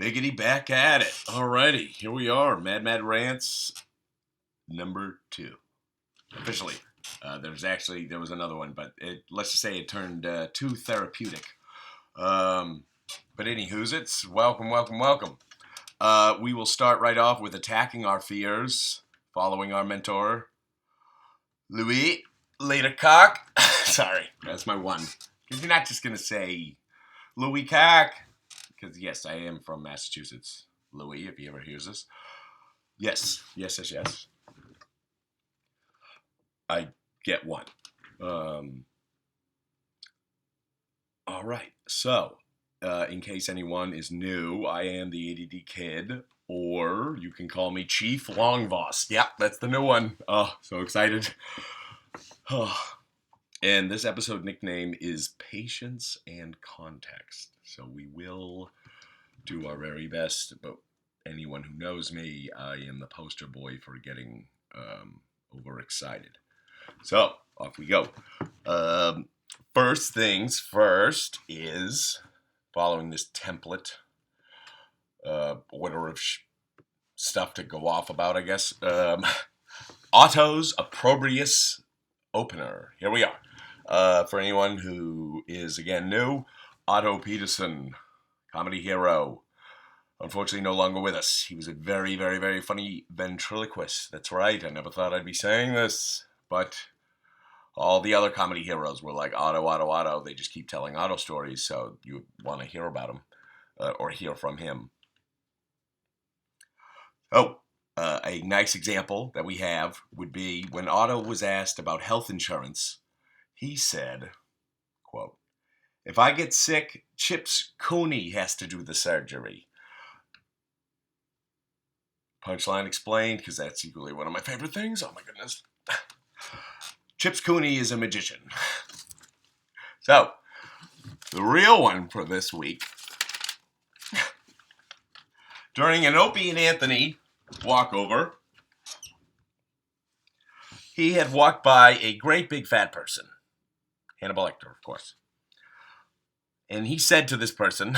Biggity back at it. Alrighty, here we are. Mad Rants number 2. Officially. There was another one, but let's just say it turned too therapeutic. But anywho's it's welcome. We will start right off with attacking our fears, following our mentor, Louis Leadercock. Sorry, that's my one. Because you're not just going to say Louis Cock. Because, yes, I am from Massachusetts. Louis, if he ever hears this. Yes. I get one. All right. So, in case anyone is new, I am the ADD Kid, or you can call me Chief Longvoss. Yep, that's the new one. Oh, so excited. And this episode nickname is Patience and Context. So we will do our very best, but anyone who knows me, I am the poster boy for getting overexcited. So, off we go. First things first is, following this template, order of stuff to go off about, I guess. Otto's Opprobrious Opener. Here we are. For anyone who is, again, new, Otto Peterson, comedy hero, unfortunately no longer with us. He was a very, very, very funny ventriloquist. That's right, I never thought I'd be saying this, but all the other comedy heroes were like Otto. They just keep telling Otto stories, so you want to hear about him, or hear from him. A nice example that we have would be when Otto was asked about health insurance, he said, quote, "If I get sick, Chips Cooney has to do the surgery." Punchline explained, because that's equally one of my favorite things. Oh my goodness. Chips Cooney is a magician. So, the real one for this week. During an Opie and Anthony walkover, he had walked by a great big fat person. Hannibal Lecter, of course. And he said to this person,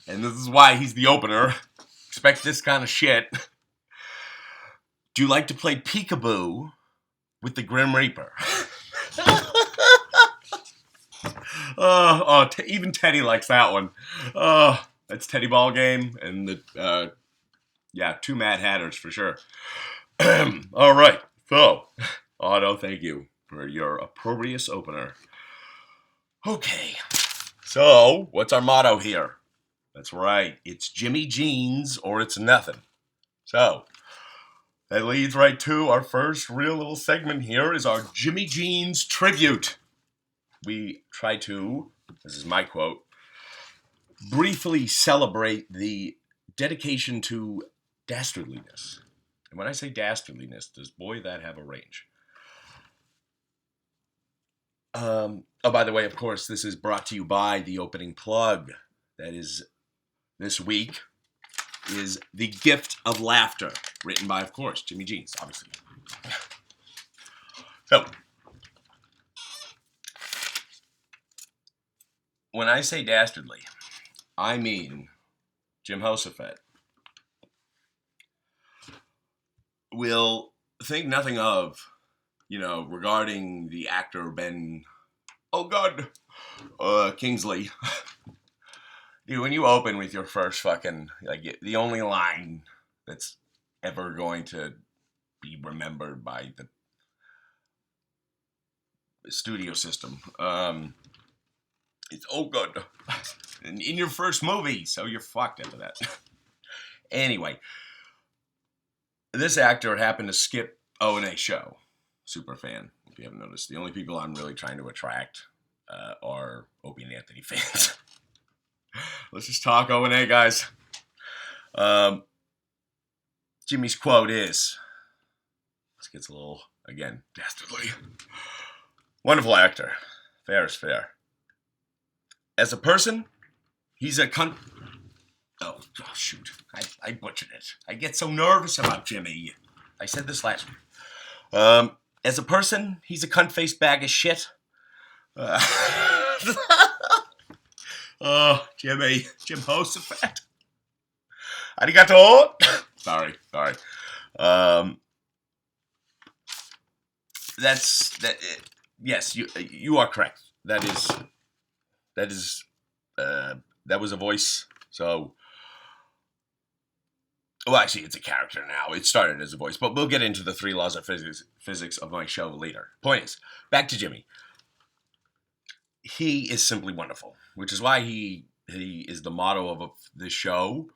and this is why he's the opener, expect this kind of shit, "Do you like to play peekaboo with the Grim Reaper?" Even Teddy likes that one. That's Teddy Ball Game, and the two Mad Hatters for sure. All right, so Otto, thank you for your opprobrious opener. Okay, so what's our motto here? That's right, it's Jimmy Jeans or it's nothing. So that leads right to our first real little segment here is our Jimmy Jeans tribute. We try to, this is my quote, briefly celebrate the dedication to dastardliness. And when I say dastardliness, does boy that have a range? By the way, of course, this is brought to you by the opening plug. That is, this week, is The Gift of Laughter, written by, of course, Jimmy Jeans, obviously. So, when I say dastardly, I mean Jim Hosafet will think nothing of, regarding the actor Ben, Kingsley. Dude, when you open with your first fucking, the only line that's ever going to be remembered by the studio system, it's good. In your first movie, so you're fucked after that. Anyway, this actor happened to skip O&A show. Super fan, if you haven't noticed. The only people I'm really trying to attract are Opie and Anthony fans. Let's just talk O&A, guys. Jimmy's quote is, this gets a little, again, dastardly. "Wonderful actor. Fair is fair. As a person, he's a cunt." Oh, shoot. I butchered it. I get so nervous about Jimmy. I said this last week. As a person, he's a cunt-faced bag of shit. Oh, Jimmy. Jim Host. Arigato. Sorry. Um, that's that. Yes, you are correct. That is that was a voice. So, well, actually, it's a character now. It started as a voice, but we'll get into the 3 laws of physics of my show later. Point is, back to Jimmy. He is simply wonderful, which is why he is the motto of this show.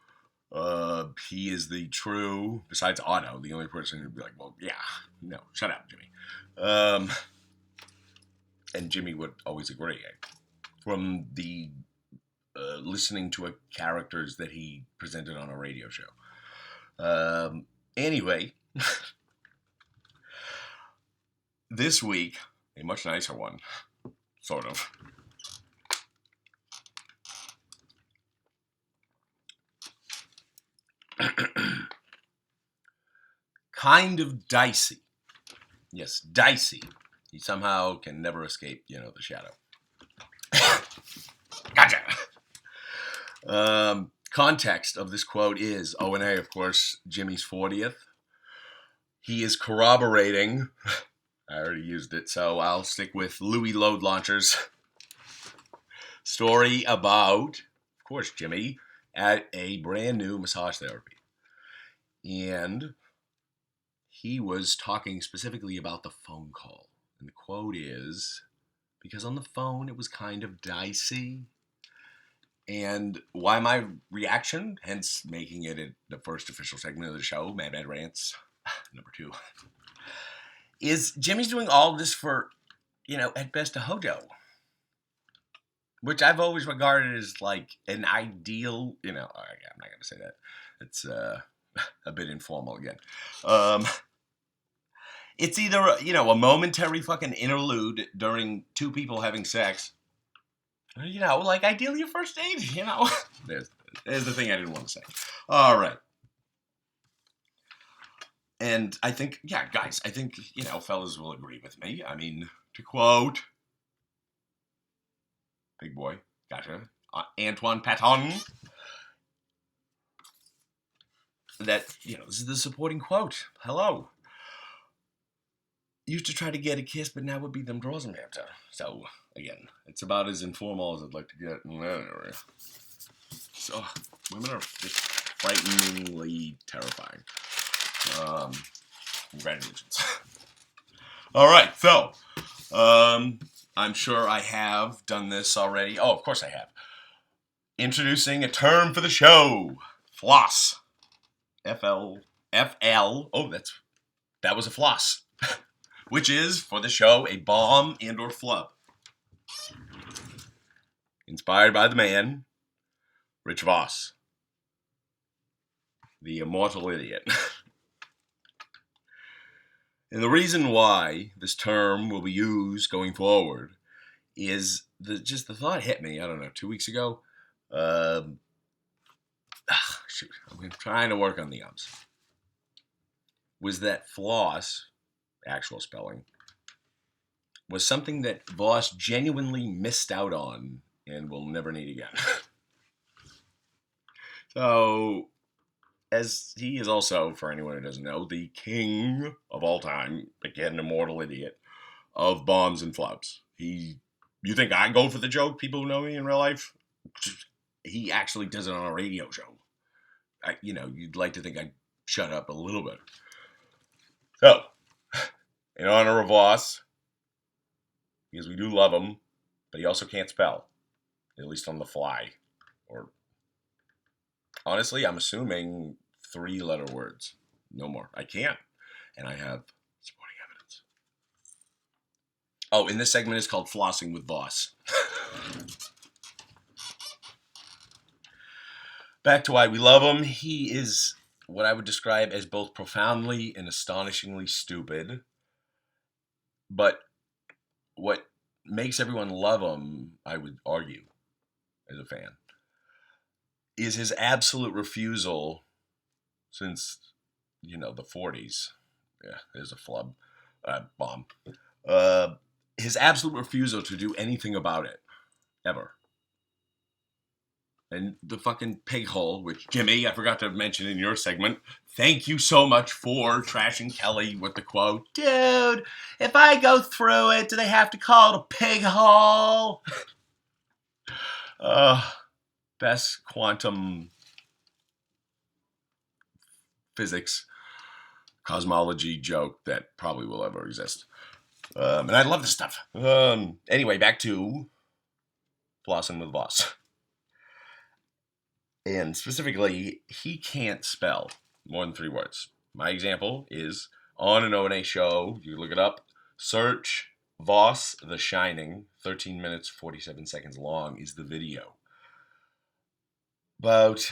He is the true, besides Otto, the only person who'd be like, well, yeah, no, shut up, Jimmy. And Jimmy would always agree. From the listening to characters that he presented on a radio show. Anyway, this week, a much nicer one, sort of. Kind of dicey. Yes, dicey. He somehow can never escape, the shadow. Gotcha. Context of this quote is O&A, of course, Jimmy's 40th. He is corroborating. I already used it, so I'll stick with Louis Load Launcher's story about, of course, Jimmy at a brand new massage therapy. And he was talking specifically about the phone call. And the quote is, because on the phone it was kind of dicey. And why my reaction, hence making it the first official segment of the show, MADD Rants, number 2, is Jimmy's doing all this for, at best a hojo. Which I've always regarded as like an ideal, I'm not going to say that. It's a bit informal again. It's either, a momentary fucking interlude during 2 people having sex. Like ideally a first date, There's the thing I didn't want to say. All right. And I think, guys, fellas will agree with me. I mean, to quote Big Boy, gotcha, Antoine Patton, that, this is the supporting quote. Hello. Used to try to get a kiss, but now would be them draws them after. So, again, it's about as informal as I'd like to get in that area. So, women are just frighteningly terrifying. Congratulations. All right, so, I'm sure I have done this already. Oh, of course I have. Introducing a term for the show. Floss. F-L. Oh, that was a floss. Which is, for the show, a bomb and or flub. Inspired by the man, Rich Voss. The immortal idiot. And the reason why this term will be used going forward is the thought hit me, I don't know, 2 weeks ago. Shoot, I'm trying to work on the ums. Was that floss, actual spelling, was something that Voss genuinely missed out on and will never need again. So, as he is also, for anyone who doesn't know, the king of all time, again, immortal idiot, of bombs and flubs. You think I go for the joke, people who know me in real life? He actually does it on a radio show. You'd like to think I'd shut up a little bit. So, in honor of Voss, because we do love him, but he also can't spell, at least on the fly. Or, honestly, I'm assuming 3-letter words. No more. I can't. And I have supporting evidence. Oh, and this segment is called Flossing with Voss. Back to why we love him. He is what I would describe as both profoundly and astonishingly stupid. But what makes everyone love him, I would argue, as a fan, is his absolute refusal since, the 40s. Yeah, there's a flub. Bomb. His absolute refusal to do anything about it. Ever. And the fucking pig hole, which, Jimmy, I forgot to mention in your segment, thank you so much for trashing Kelly with the quote, dude, if I go through it, do they have to call it a pig hole? Best quantum physics cosmology joke that probably will ever exist. And I love this stuff. Anyway, back to flossing with Voss. And specifically, he can't spell more than 3 words. My example is on an O&A show. You look it up. Search Voss The Shining. 13 minutes, 47 seconds long is the video. About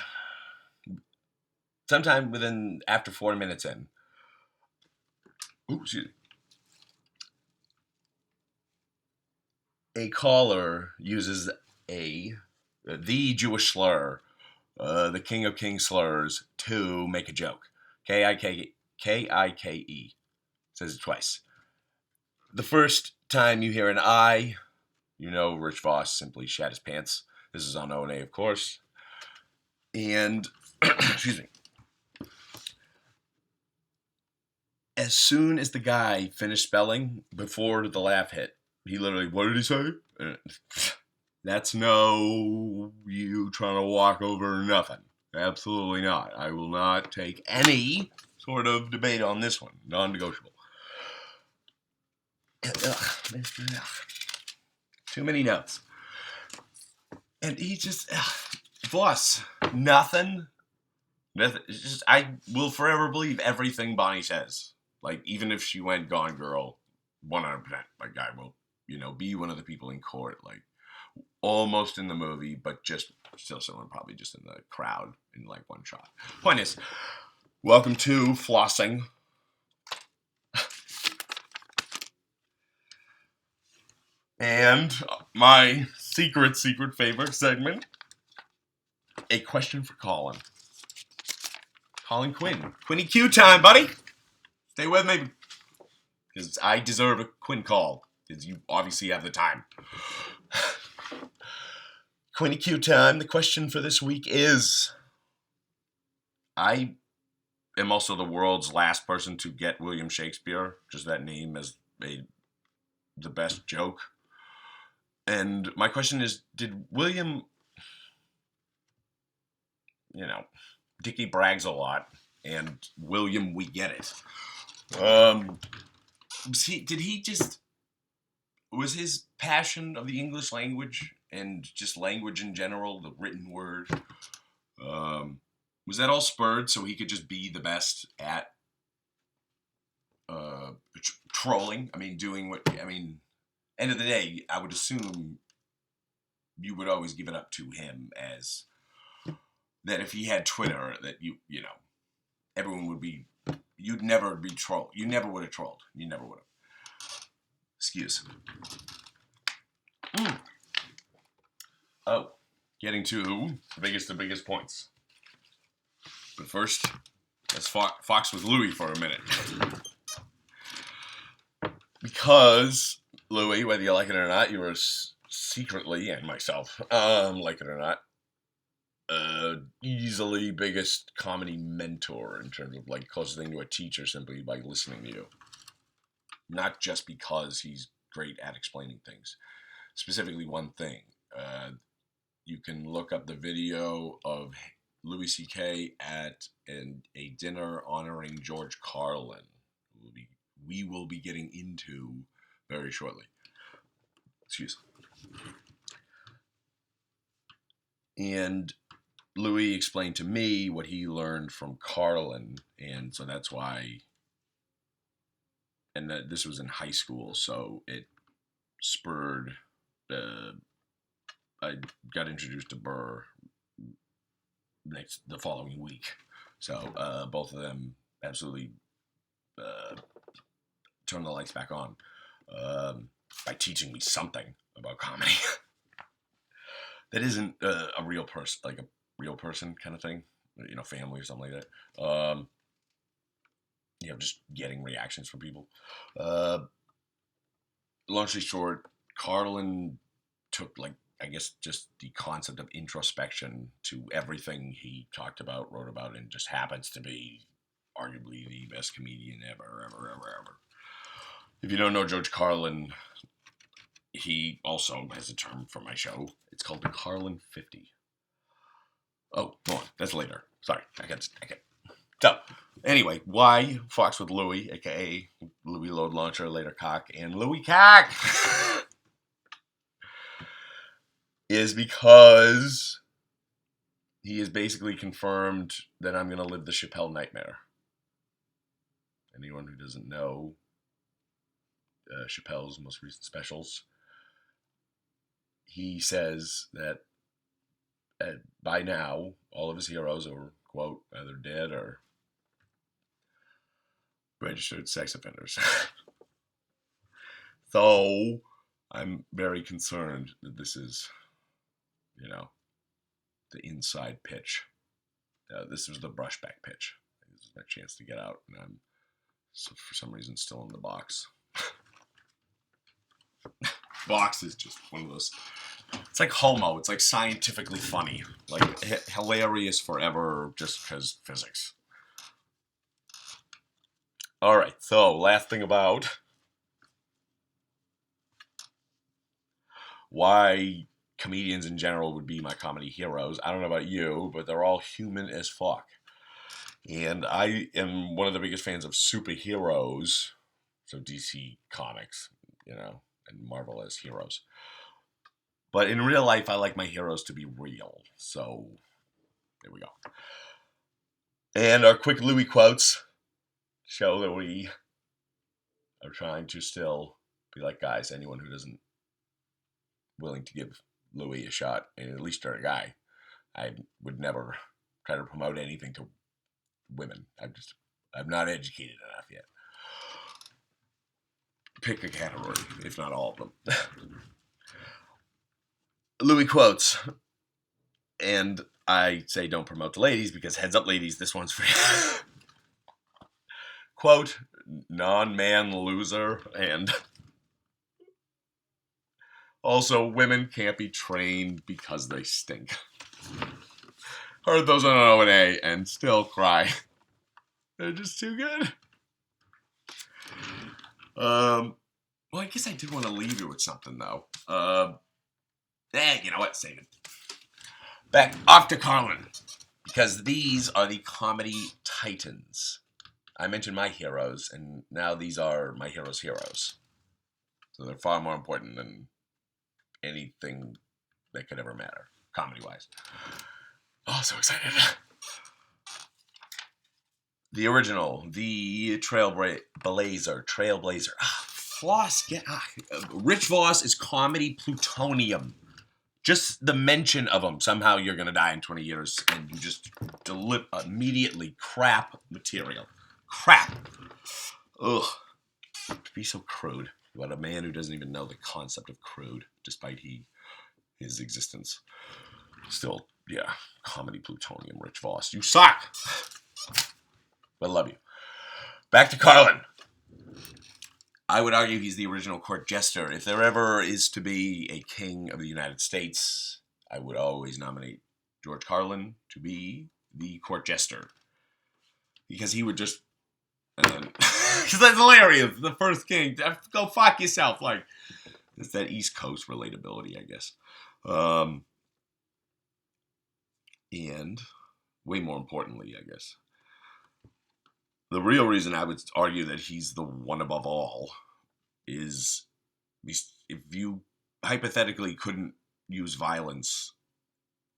sometime after 4 minutes in. Excuse me. A caller uses the Jewish slur, the king of king slurs, to make a joke. K-I-K-E. Says it twice. The first time you hear an I, you know Rich Voss simply shat his pants. This is on O&A, of course. And, excuse me. As soon as the guy finished spelling, before the laugh hit, he literally, what did he say? That's no you trying to walk over nothing. Absolutely not. I will not take any sort of debate on this one. Non-negotiable. Too many notes. And he just, Voss, nothing. It's just, I will forever believe everything Bonnie says. Like, even if she went Gone Girl, 100%. Like, I will, be one of the people in court, like, almost in the movie, but just still someone probably just in the crowd in, like, one shot. Point is, welcome to Flossing. And my secret favorite segment, a question for Colin. Colin Quinn. Quinny Q time, buddy. Stay with me. Because I deserve a Quinn call. Because you obviously have the time. Quinny Q time. The question for this week is, I am also the world's last person to get William Shakespeare. Just that name as the best joke. And my question is, did William, Dickie brags a lot, and William, we get it. Was his passion of the English language and just language in general, the written word, was that all spurred so he could just be the best at trolling? End of the day, I would assume you would always give it up to him as that if he had Twitter, that everyone would be, you'd never be trolled. You never would have trolled. You never would have. Excuse. Oh, getting to the biggest points. But first, let's fox with Louis for a minute. Because, Louis, whether you like it or not, you are secretly, and myself, like it or not, easily biggest comedy mentor in terms of, like, closest thing to a teacher simply by listening to you. Not just because he's great at explaining things. Specifically one thing. You can look up the video of Louis C.K. at a dinner honoring George Carlin. We will be getting into very shortly. Excuse me. And Louis explained to me what he learned from Carlin, and so that's why. And this was in high school, so it spurred. I got introduced to Burr the following week, so both of them absolutely turned the lights back on by teaching me something about comedy that isn't a real person, like a real person kind of thing, family or something like that. Just getting reactions from people. Long story short, Carlin took like I guess just the concept of introspection to everything he talked about, wrote about, and just happens to be arguably the best comedian ever. If you don't know George Carlin, he also has a term for my show. It's called the Carlin 50. Oh, hold on. That's later. Sorry. I got. So, anyway, why Fox with Louie, a.k.a. Louie Load Launcher, later Cock, and Louie Cock is because he has basically confirmed that I'm going to live the Chappelle nightmare. Anyone who doesn't know Chappelle's most recent specials, he says that by now, all of his heroes are, quote, either dead or registered sex offenders. So, I'm very concerned that this is, the inside pitch. This was the brushback pitch. This is my chance to get out, and I'm, for some reason, still in the box. Box is just one of those. It's like homo. It's like scientifically funny. Like hilarious forever just because physics. Alright, so last thing about why comedians in general would be my comedy heroes. I don't know about you, but they're all human as fuck. And I am one of the biggest fans of superheroes. So DC Comics, and Marvel as heroes. But in real life, I like my heroes to be real. So, there we go. And our quick Louis quotes show that we are trying to still be like guys. Anyone who doesn't willing to give Louis a shot, and at least a guy, I would never try to promote anything to women. I'm not educated enough yet. Pick a category, if not all of them. Louis quotes. And I say don't promote the ladies because heads up ladies, this one's for you. Quote, non-man loser, and also women can't be trained because they stink. Heard those on O&A and still cry. They're just too good. Well, I guess I did want to leave you with something, though. You know what? Save it. Back off to Carlin. Because these are the comedy titans. I mentioned my heroes, and now these are my heroes' heroes. So they're far more important than anything that could ever matter, comedy-wise. Oh, so excited. The original, the Trailblazer. Floss, Rich Voss is comedy plutonium. Just the mention of him, somehow you're going to die in 20 years, and you just immediately crap material. Crap. Ugh. To be so crude. About a man who doesn't even know the concept of crude, despite his existence. Still, yeah, comedy plutonium, Rich Voss. You suck! But I love you. Back to Carlin. I would argue he's the original court jester. If there ever is to be a king of the United States, I would always nominate George Carlin to be the court jester. Because he would just... Because that's hilarious. The first king. Go fuck yourself. Like, it's that East Coast relatability, I guess. And way more importantly, I guess, the real reason I would argue that he's the one above all is if you hypothetically couldn't use violence,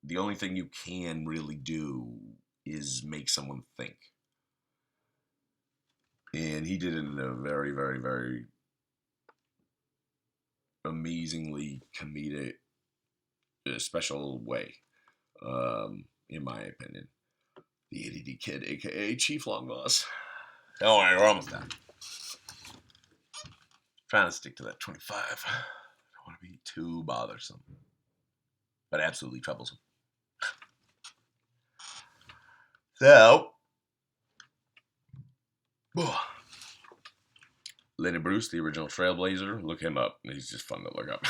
the only thing you can really do is make someone think. And he did it in a very, very, very amazingly comedic, special way, in my opinion. The ADD Kid, a.k.a. Chief Long Boss. Don't worry, we're almost done. Trying to stick to that 25. I don't want to be too bothersome, but absolutely troublesome. So, Lenny Bruce, the original Trailblazer, look him up. He's just fun to look up.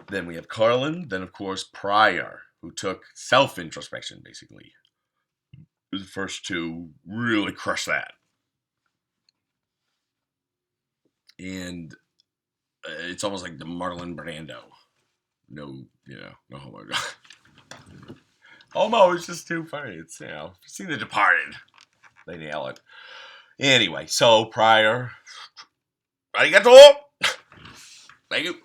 Then we have Carlin. Then, of course, Pryor, who took self-introspection, basically. The first two really crushed that. And it's almost like the Marlon Brando. No, no homo. Homo is just too funny. It's, if you've seen The Departed, they nail it. Anyway, so Pryor, arigato! Thank you.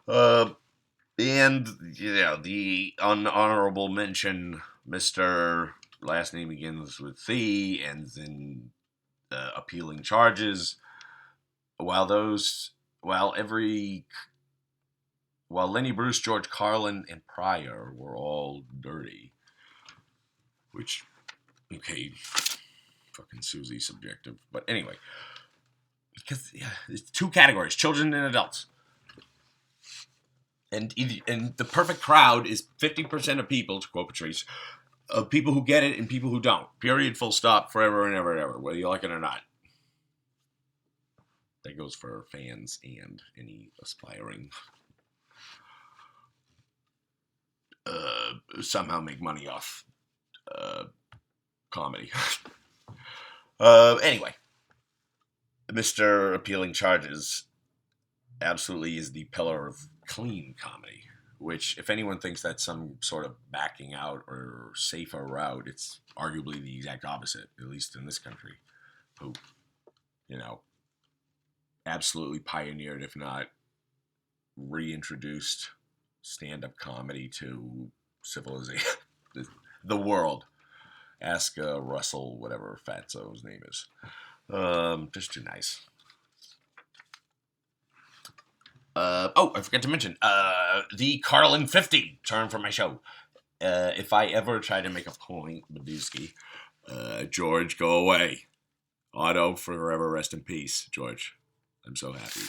And, the unhonorable mention, Mr. Last name begins with C, ends in appealing charges. While Lenny Bruce, George Carlin, and Pryor were all dirty. Which, okay, fucking Susie subjective. But anyway, because it's two categories, children and adults. And the perfect crowd is 50% of people, to quote Patrice, of people who get it and people who don't. Period, full stop, forever and ever and ever, whether you like it or not. That goes for fans and any aspiring somehow make money off comedy. Anyway, Mr. Appealing Charges absolutely is the pillar of clean comedy, which, if anyone thinks that's some sort of backing out or safer route, it's arguably the exact opposite, at least in this country, who, absolutely pioneered, if not reintroduced stand-up comedy to civilization, the world. Ask Russell, whatever Fatso's name is. Just too nice. I forgot to mention, the Carlin 50 term for my show. If I ever try to make a point, Badusky, George, go away. Otto, forever rest in peace, George. I'm so happy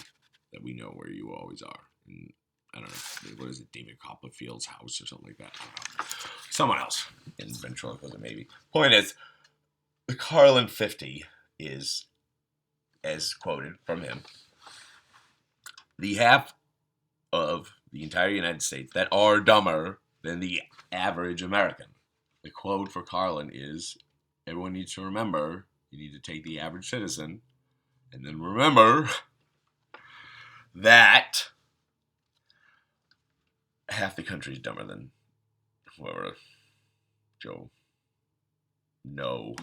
that we know where you always are. And I don't know, what is it, David Copperfield's house or something like that? I don't know. Someone else in ventriloquism, maybe. Point is, the Carlin 50 is, as quoted from him, the half of the entire United States that are dumber than the average American. The quote for Carlin is, everyone needs to remember, you need to take the average citizen, and then remember that half the country is dumber than whoever. Joe, no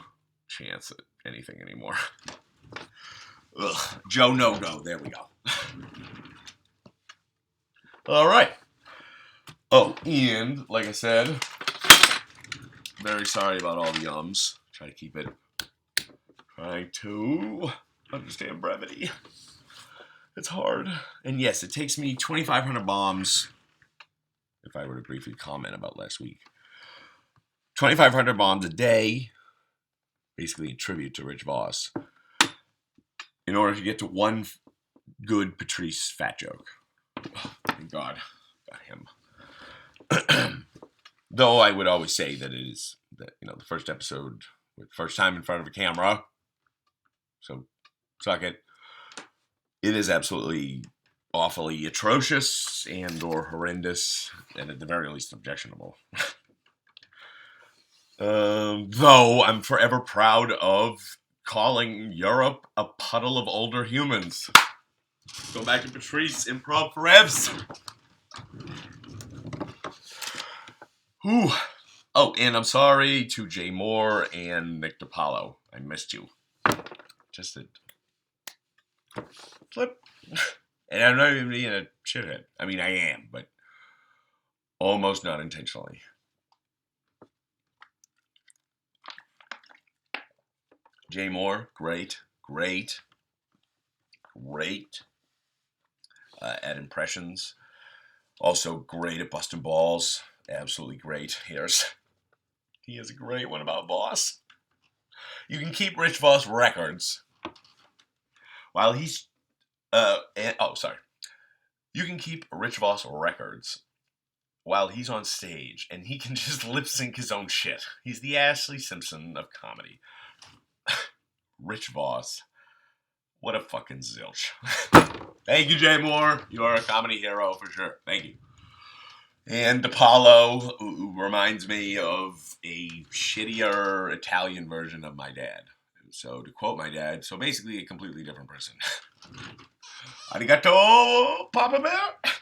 chance at anything anymore. Ugh. Joe No-Go. There we go. All right. Oh, and like I said, very sorry about all the ums. Trying to understand brevity. It's hard. And yes, it takes me 2,500 bombs, if I were to briefly comment about last week. 2,500 bombs a day, basically in tribute to Rich Voss, in order to get to one good Patrice fat joke. Oh, thank God. Got him. Though I would always say that it is, the first episode, first time in front of a camera. So, suck it. It is absolutely awfully atrocious and or horrendous, and at the very least objectionable. Though I'm forever proud of calling Europe a puddle of older humans. Go back to Patrice, improv for Evs. Whew. Oh, and I'm sorry to Jay Moore and Nick DiPaolo. I missed you. Just a flip. And I'm not even being a shithead. I mean, I am, but almost not intentionally. Jay Moore, great. At impressions. Also great at busting balls. Absolutely great. He has a great one about Voss. You can keep Rich Voss records while he's you can keep Rich Voss records while he's on stage, and he can just lip sync his own shit. He's the Ashley Simpson of comedy. Rich Voss, what a fucking zilch. Thank you, Jay Moore. You are a comedy hero for sure. Thank you. And Apollo reminds me of a shittier Italian version of my dad. So to quote my dad, so basically a completely different person. Arigato, Papa Bear.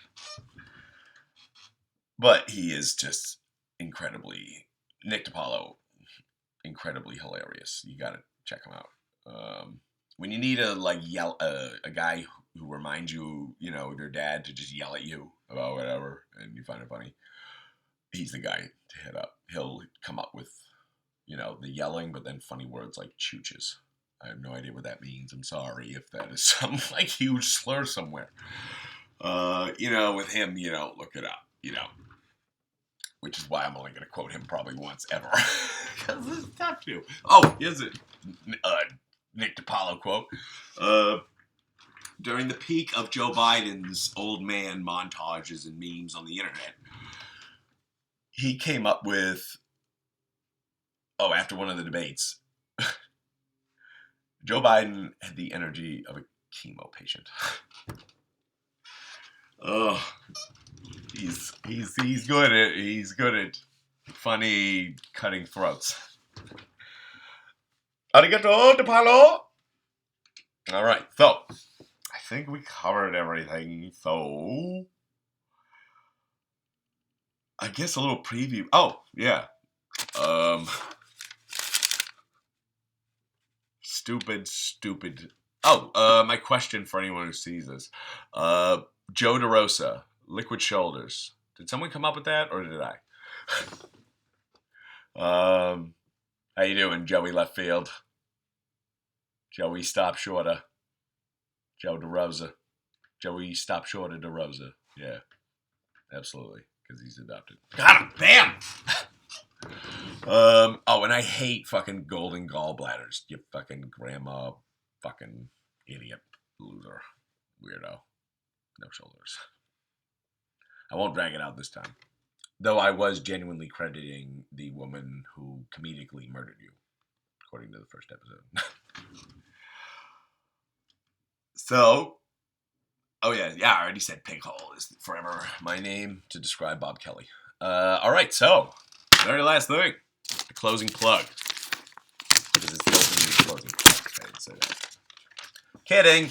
But he is just incredibly, Nick DiPaolo, incredibly hilarious. You gotta check him out. When you need a guy who reminds you, of your dad to just yell at you about whatever, and you find it funny, he's the guy to hit up. He'll come up with, the yelling, but then funny words like chooches. I have no idea what that means. I'm sorry if that is some huge slur somewhere. With him, look it up, which is why I'm only going to quote him probably once ever. Because it's tough to. Oh, here's a Nick DiPaolo quote. During the peak of Joe Biden's old man montages and memes on the internet, he came up with, after one of the debates, Joe Biden had the energy of a chemo patient. Oh, he's good at funny cutting throats. Arigato, DiPaolo. All right, so I think we covered everything. So I guess a little preview. Oh yeah, stupid. Oh, my question for anyone who sees this. Joe DeRosa, Liquid Shoulders. Did someone come up with that, or did I? How you doing, Joey Left Field? Joey Stop Shorter. Joe DeRosa. Joey Stop Shorter DeRosa. Yeah, absolutely, because he's adopted. Got him! Bam! And I hate fucking golden gallbladders. You fucking grandma, fucking idiot, loser, weirdo, no shoulders. I won't drag it out this time. Though I was genuinely crediting the woman who comedically murdered you, according to the first episode. So, I already said pig hole is forever my name to describe Bob Kelly. All right, so, very last thing, the closing plug. Because it's the opening closing plug. I didn't say that. Kidding.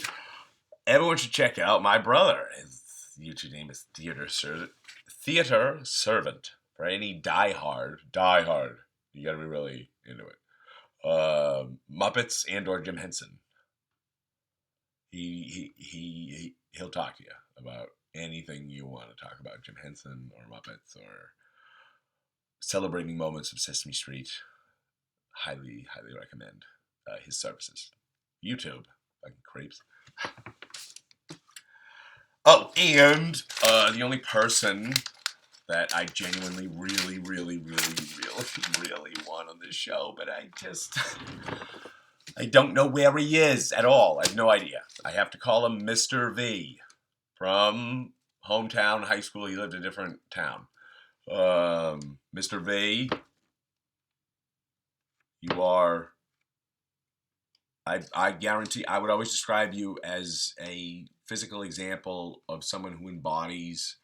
Everyone should check out my brother. His YouTube name is Theater Servant. For any diehard, you gotta be really into it. Muppets and or Jim Henson. He'll talk to you about anything you want to talk about, Jim Henson or Muppets or celebrating moments of Sesame Street. Highly recommend his services. YouTube, fucking creeps. Oh, and the only person that I genuinely really want on this show, but I don't know where he is at all. I have no idea. I have to call him Mr. V from hometown, high school. He lived in a different town. Mr. V, you are, I guarantee, I would always describe you as a physical example of someone who embodies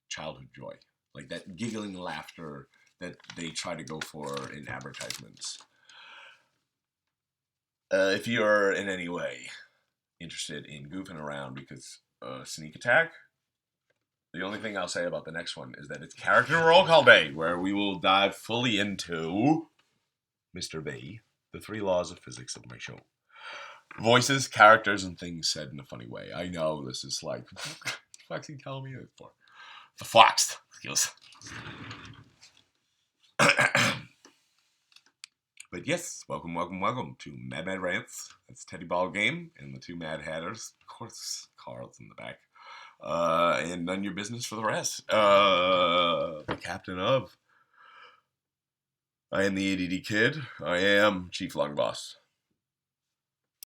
childhood joy. Like that giggling laughter that they try to go for in advertisements. If you're in any way interested in goofing around because Sneak Attack, the only thing I'll say about the next one is that it's Character Roll Call Day, where we will dive fully into Mr. B, the 3 laws of physics of my show. Voices, characters, and things said in a funny way. I know this is like, what's he telling me this for? The Fox. But yes, welcome to MADD Rants. That's Teddy Ball Game and the 2 Mad Hatters. Of course, Carl's in the back. And none your business for the rest. The captain of. I am the ADD Kid. I am Chief Long Boss.